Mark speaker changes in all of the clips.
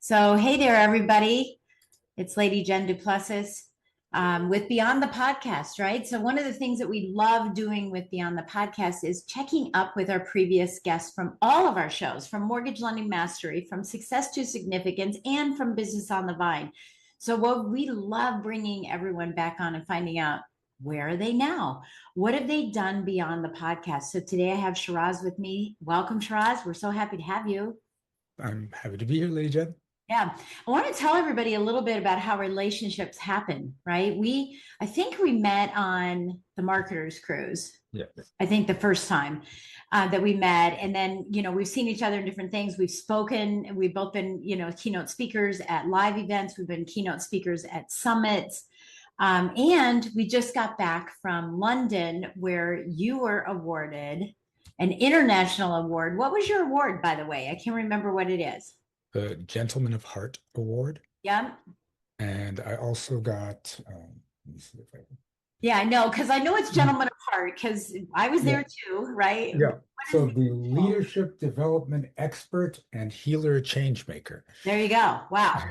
Speaker 1: So, hey there, everybody. It's Lady Jen du Plessis with Beyond the Podcast, right? So, one of the things that we love doing with Beyond the Podcast is checking up with our previous guests from all of our shows, from Mortgage Lending Mastery, from Success to Significance, and from Business on the Vine. So, what we love bringing everyone back on and finding out, where are they now? What have they done beyond the podcast? So, today I have Shiraz with me. Welcome, Shiraz. We're so happy to have you.
Speaker 2: I'm happy to be here, Lady Jen.
Speaker 1: Yeah. I want to tell everybody a little bit about how relationships happen, right? I think we met on the Marketers Cruise.
Speaker 2: Yeah.
Speaker 1: I think the first time that we met. And then, we've seen each other in different things. We've spoken, and we've both been, keynote speakers at live events. We've been keynote speakers at summits. And we just got back from London where you were awarded an international award. What was your award, by the way? I can't remember what it is.
Speaker 2: The Gentleman of Heart Award.
Speaker 1: Yeah.
Speaker 2: And I also got, let me see if I can.
Speaker 1: Yeah, I know, because I know it's Gentleman of Heart, because I was there too, right?
Speaker 2: Yeah. So the Leadership Development Expert and Healer Changemaker.
Speaker 1: There you go. Wow.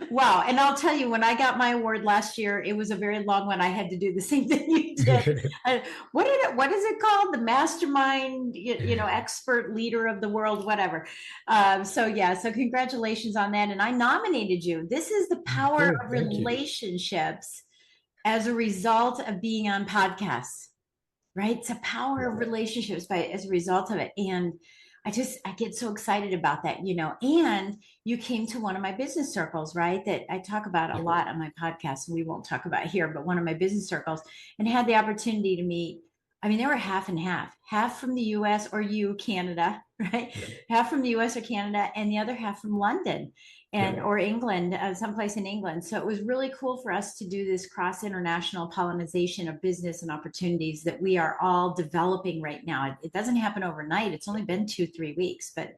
Speaker 1: Wow. And I'll tell you, when I got my award last year, it was a very long one. I had to do the same thing you did. What is it called? The mastermind, expert leader of the world, whatever. So congratulations on that. And I nominated you. This is the power of relationships as a result of being on podcasts, right? It's a power of relationships as a result of it. And I get so excited about that, and you came to one of my business circles, right? That I talk about a lot on my podcast, and we won't talk about here, but one of my business circles, and had the opportunity to meet. I mean, they were half and half from the US or Canada, right? Yeah. Half from the US or Canada, and the other half from London or England, someplace in England. So it was really cool for us to do this cross-international pollination of business and opportunities that we are all developing right now. It doesn't happen overnight. It's only been 2-3 weeks, but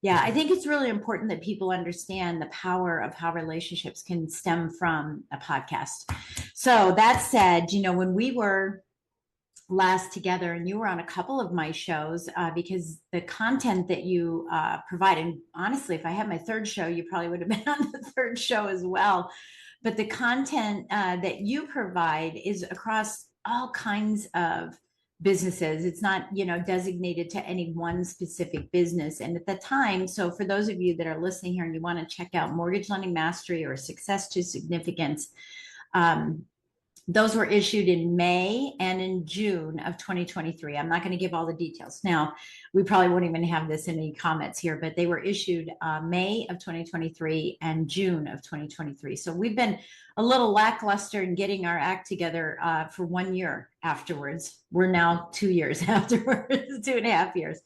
Speaker 1: yeah, I think it's really important that people understand the power of how relationships can stem from a podcast. So that said, when we were last together, and you were on a couple of my shows because the content that you provide, and honestly, if I had my third show, you probably would have been on the third show as well. But the content that you provide is across all kinds of businesses. It's not, designated to any one specific business. And at the time, so for those of you that are listening here and you want to check out Mortgage Lending Mastery or Success to Significance, those were issued in May and in June of 2023. I'm not going to give all the details. Now, we probably won't even have this in any comments here, but they were issued May of 2023 and June of 2023. So we've been a little lackluster in getting our act together for 1 year afterwards. We're now 2 years afterwards, 2.5 years.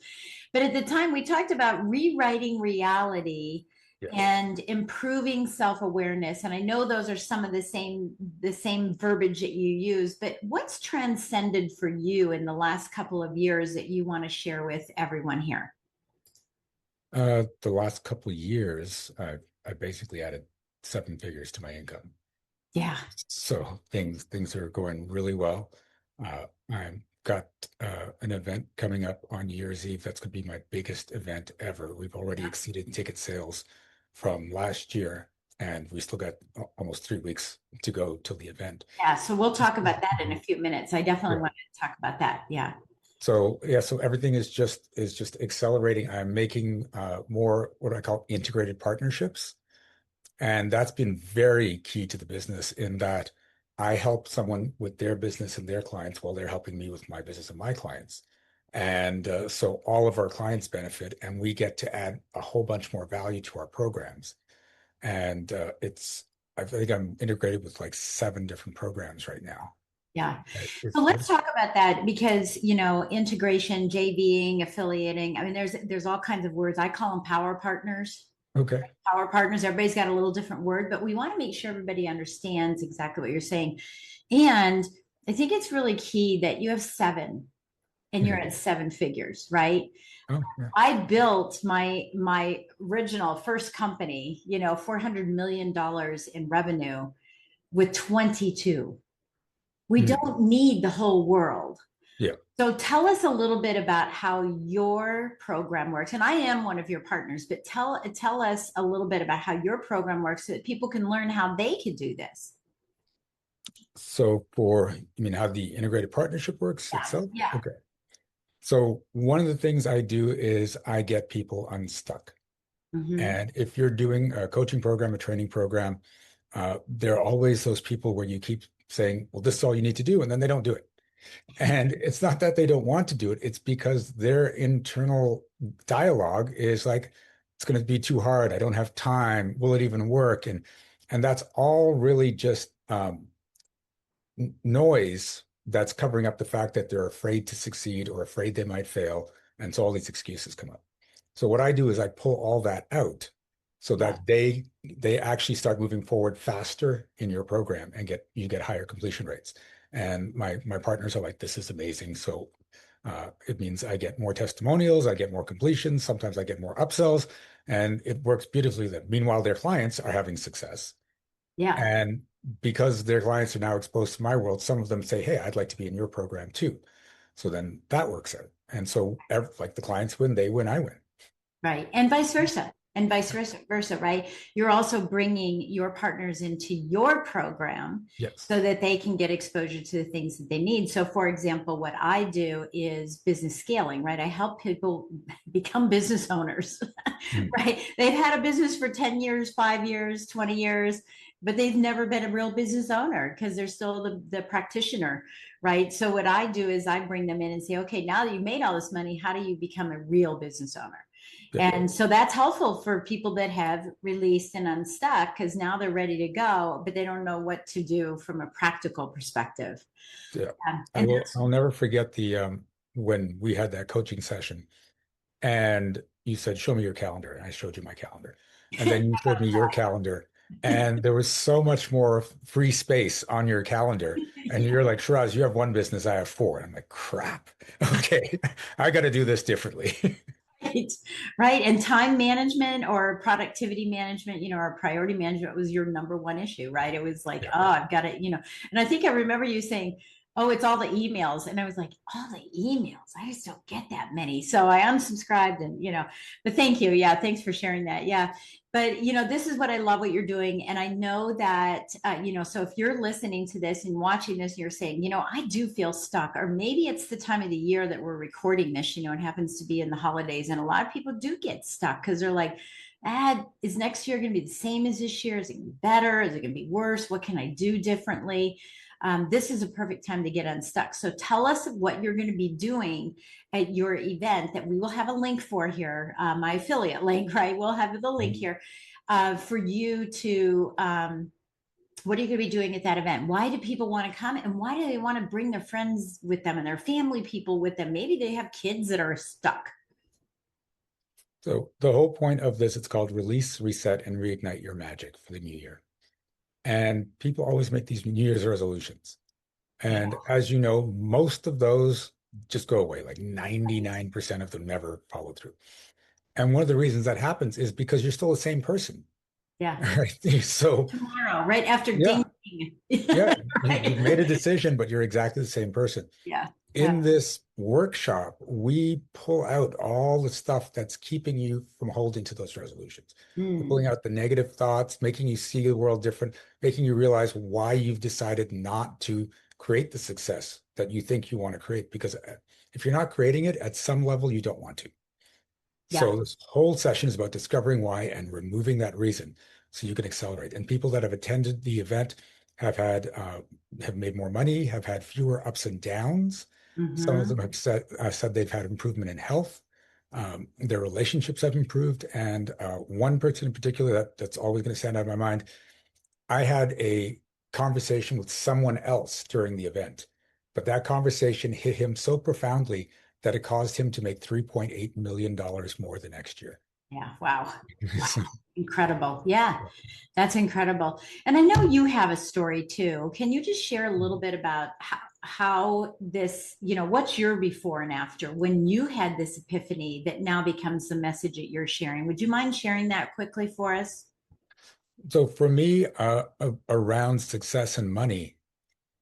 Speaker 1: But at the time, we talked about rewriting reality. Yes. And improving self-awareness. And I know those are some of the same verbiage that you use, but what's transcended for you in the last couple of years that you want to share with everyone here?
Speaker 2: The last couple of years, I basically added 7 figures to my income.
Speaker 1: Yeah.
Speaker 2: So things are going really well. I've got an event coming up on New Year's Eve. That's going to be my biggest event ever. We've already exceeded ticket sales from last year, and we still got almost 3 weeks to go till the event.
Speaker 1: Yeah, so we'll talk about that in a few minutes. I definitely want to talk about that. Yeah.
Speaker 2: So everything is just accelerating. I'm making more what I call integrated partnerships, and that's been very key to the business in that I help someone with their business and their clients while they're helping me with my business and my clients. And so all of our clients benefit, and we get to add a whole bunch more value to our programs. And I think I'm integrated with like 7 different programs right now.
Speaker 1: Yeah. So let's talk about that because, integration, JVing, affiliating. I mean, there's all kinds of words. I call them power partners.
Speaker 2: Okay.
Speaker 1: Power partners. Everybody's got a little different word, but we want to make sure everybody understands exactly what you're saying. And I think it's really key that you have 7. And you're at 7 figures, right?
Speaker 2: Oh, yeah.
Speaker 1: I built my original first company, $400 million in revenue with 22. We don't need the whole world.
Speaker 2: Yeah.
Speaker 1: So tell us a little bit about how your program works. And I am one of your partners, but tell us a little bit about how your program works so that people can learn how they can do this.
Speaker 2: So for, you mean how the integrated partnership works
Speaker 1: Yeah.
Speaker 2: itself?
Speaker 1: Yeah.
Speaker 2: Okay. So one of the things I do is I get people unstuck.
Speaker 1: Hmm.
Speaker 2: And if you're doing a coaching program, a training program, there are always those people where you keep saying, well, this is all you need to do, and then they don't do it. And it's not that they don't want to do it, it's because their internal dialogue is like, it's going to be too hard. I don't have time. Will it even work? And that's all really just noise that's covering up the fact that they're afraid to succeed or afraid they might fail. And so all these excuses come up. So what I do is I pull all that out so
Speaker 1: Yeah.
Speaker 2: that they actually start moving forward faster in your program and you get higher completion rates. And my partners are like, this is amazing. So it means I get more testimonials, I get more completions, sometimes I get more upsells, and it works beautifully. That meanwhile, their clients are having success.
Speaker 1: Yeah.
Speaker 2: And because their clients are now exposed to my world, some of them say, hey, I'd like to be in your program too. So then that works out. And so like the clients win, they win, I win.
Speaker 1: Right. And vice versa. And vice versa, right? You're also bringing your partners into your program
Speaker 2: Yes.
Speaker 1: so that they can get exposure to the things that they need. So, for example, what I do is business scaling, right? I help people become business owners,
Speaker 2: Mm.
Speaker 1: right? They've had a business for 10 years, 5 years, 20 years, but they've never been a real business owner because they're still the practitioner, right? So, what I do is I bring them in and say, okay, now that you've made all this money, how do you become a real business owner?
Speaker 2: Yeah.
Speaker 1: And so that's helpful for people that have released and unstuck because now they're ready to go, but they don't know what to do from a practical perspective.
Speaker 2: Yeah.
Speaker 1: And
Speaker 2: I'll never forget the when we had that coaching session and you said, show me your calendar. And I showed you my calendar. And then you showed me your calendar. And there was so much more free space on your calendar. And you're like, Shiraz, you have one business, I have four. And I'm like, crap. Okay. I got to do this differently.
Speaker 1: right, right. And time management or productivity management, or priority management was your number one issue, right? It was like,
Speaker 2: Yeah.
Speaker 1: oh, I've got to. And I think I remember you saying, oh, it's all the emails. And I was like, all the emails. I just don't get that many. So I unsubscribed but thank you. Yeah. Thanks for sharing that. Yeah. But, this is what I love what you're doing. And I know that, so if you're listening to this and watching this, and you're saying, I do feel stuck, or maybe it's the time of the year that we're recording this, it happens to be in the holidays. And a lot of people do get stuck because they're like, is next year going to be the same as this year? Is it going to be better? Is it going to be worse? What can I do differently? This is a perfect time to get unstuck. So tell us what you're going to be doing at your event that we will have a link for here, my affiliate link, right? We'll have the link here for you to. What are you going to be doing at that event? Why do people want to come? And why do they want to bring their friends with them and their family people with them? Maybe they have kids that are stuck.
Speaker 2: So the whole point of this, it's called Release, Reset, and Reignite Your Magic for the new year. And people always make these New Year's resolutions.
Speaker 1: Yeah.
Speaker 2: And as you know, most of those just go away. Like 99% of them never follow through. And one of the reasons that happens is because you're still the same person.
Speaker 1: Yeah.
Speaker 2: Right. So
Speaker 1: Tomorrow, right after
Speaker 2: yeah,
Speaker 1: ding.
Speaker 2: yeah, you've
Speaker 1: Right.
Speaker 2: made a decision, but you're exactly the same person.
Speaker 1: Yeah. Yeah.
Speaker 2: In this workshop, we pull out all the stuff that's keeping you from holding to those resolutions. We're
Speaker 1: Mm.
Speaker 2: pulling out the negative thoughts, making you see the world different, making you realize why you've decided not to create the success that you think you want to create. Because if you're not creating it at some level, you don't want to.
Speaker 1: Yeah.
Speaker 2: So this whole session is about discovering why and removing that reason so you can accelerate. And people that have attended the event have made more money, have had fewer ups and downs. Some of
Speaker 1: Hmm.
Speaker 2: them have said they've had improvement in health. Their relationships have improved. And one person in particular that's always going to stand out of my mind, I had a conversation with someone else during the event, but that conversation hit him so profoundly that it caused him to make $3.8 million more the next year.
Speaker 1: Yeah. Wow. Wow.
Speaker 2: So,
Speaker 1: Incredible. Yeah. That's incredible. And I know you have a story too. Can you just share a little bit about how this, what's your before and after when you had this epiphany that now becomes the message that you're sharing? Would you mind sharing that quickly for us?
Speaker 2: so for me, around success and money,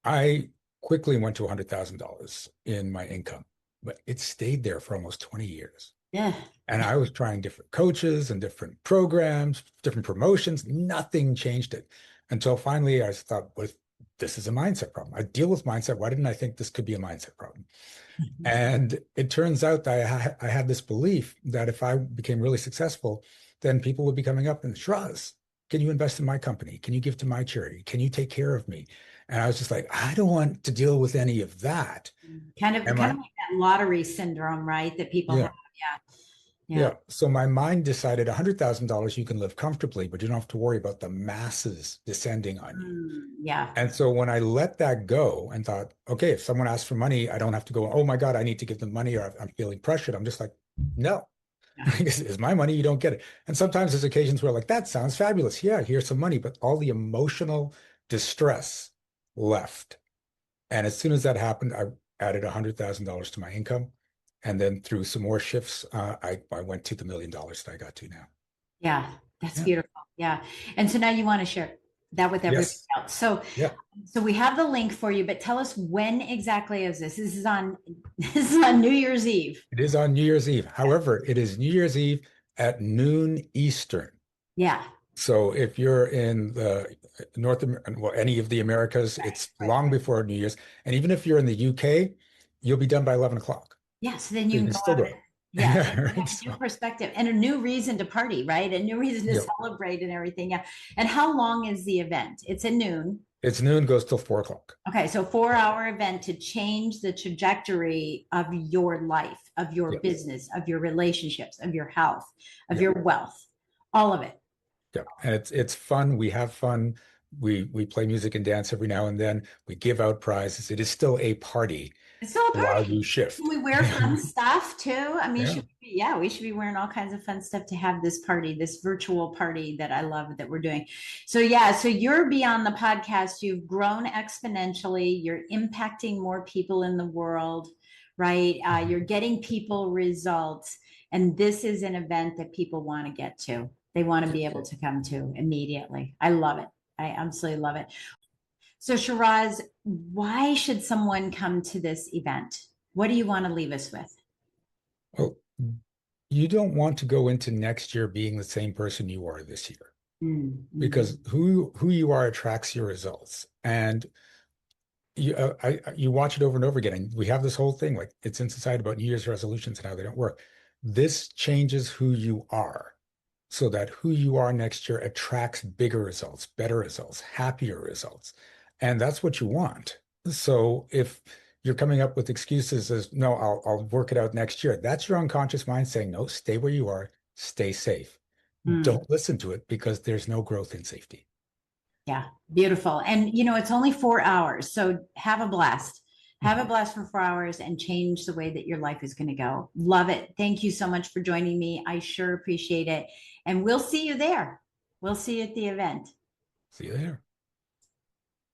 Speaker 2: I quickly went to $100,000 in my income, but it stayed there for almost 20 years.
Speaker 1: Yeah.
Speaker 2: And I was trying different coaches and different programs, different promotions. Nothing changed it until finally I thought, well, this is a mindset problem. I deal with mindset. Why didn't I think this could be a mindset problem? And it turns out that I had this belief that if I became really successful, then people would be coming up and, Shiraz, can you invest in my company? Can you give to my charity? Can you take care of me? And I was just like, I don't want to deal with any of that. And
Speaker 1: Kind
Speaker 2: my,
Speaker 1: of like that lottery syndrome, right? That people
Speaker 2: yeah,
Speaker 1: have. Yeah. Yeah.
Speaker 2: yeah. So my mind decided $100,000 you can live comfortably, but you don't have to worry about the masses descending on you.
Speaker 1: Yeah.
Speaker 2: And so when I let that go and thought, okay, if someone asks for money, I don't have to go, oh my God, I need to give them money or I'm feeling pressured. I'm just like, no,
Speaker 1: Yeah.
Speaker 2: it's my money. You don't get it. And sometimes there's occasions where like, that sounds fabulous. Yeah, here's some money, but all the emotional distress left. And as soon as that happened, I added $100,000 to my income. And then through some more shifts, I went to the $1 million that I got to now.
Speaker 1: Yeah. That's
Speaker 2: Yeah.
Speaker 1: beautiful. Yeah. And so now you want to share that with everybody
Speaker 2: Yes.
Speaker 1: else. So,
Speaker 2: Yeah.
Speaker 1: so we have the link for you, but tell us when exactly is this? This is on New Year's Eve.
Speaker 2: It is on New Year's Eve. However, it is New Year's Eve at noon Eastern.
Speaker 1: Yeah.
Speaker 2: So if you're in the North, well, any of the Americas,
Speaker 1: Right.
Speaker 2: it's
Speaker 1: Right.
Speaker 2: long before New Year's. And even if you're in the UK, you'll be done by 11 o'clock.
Speaker 1: Yeah. So then
Speaker 2: So
Speaker 1: you
Speaker 2: you
Speaker 1: can
Speaker 2: can
Speaker 1: go
Speaker 2: still
Speaker 1: out
Speaker 2: do
Speaker 1: and,
Speaker 2: it.
Speaker 1: yeah, then
Speaker 2: Yeah,
Speaker 1: you
Speaker 2: right.
Speaker 1: have a new
Speaker 2: So,
Speaker 1: perspective and a new reason to party, right? A new reason to
Speaker 2: yep.
Speaker 1: celebrate and everything. Yeah. And how long is the event? It's at noon.
Speaker 2: It's noon, goes till 4 o'clock.
Speaker 1: Okay, so 4 hour event to change the trajectory of your life, of your
Speaker 2: Yep.
Speaker 1: business, of your relationships, of your health, of
Speaker 2: Yep.
Speaker 1: your wealth, all of it.
Speaker 2: Yep. And it's fun. We have fun. We play music and dance every now and then. We give out prizes. It is still a party
Speaker 1: It's still a
Speaker 2: while you
Speaker 1: party. Can
Speaker 2: shift.
Speaker 1: we wear fun stuff too? I mean,
Speaker 2: Yeah.
Speaker 1: yeah, we should be wearing all kinds of fun stuff to have this party, this virtual party that I love that we're doing. So yeah, so you're beyond the podcast. You've grown exponentially. You're impacting more people in the world, right? You're getting people results, and this is an event that people want to get to. They want to be able to come to immediately. I love it. I absolutely love it. So, Shiraz, why should someone come to this event? What do you want to leave us with?
Speaker 2: Well, you don't want to go into next year being the same person you are this year
Speaker 1: Mm-hmm.
Speaker 2: because who you are attracts your results. And you watch it over and over again. And we have this whole thing like it's in society about New Year's resolutions and how they don't work. This changes who you are so that who you are next year attracts bigger results, better results, happier results. And that's what you want. So if you're coming up with excuses as no, I'll work it out next year, that's your unconscious mind saying, no, stay where you are, stay safe.
Speaker 1: Mm.
Speaker 2: Don't listen to it because there's no growth in safety.
Speaker 1: Yeah, beautiful. And it's only 4 hours. So have a blast. Have a
Speaker 2: Mhm.
Speaker 1: blast for 4 hours and change the way that your life is going to go. Love it. Thank you so much for joining me. I sure appreciate it. And we'll see you there. We'll see you at the event.
Speaker 2: See you there.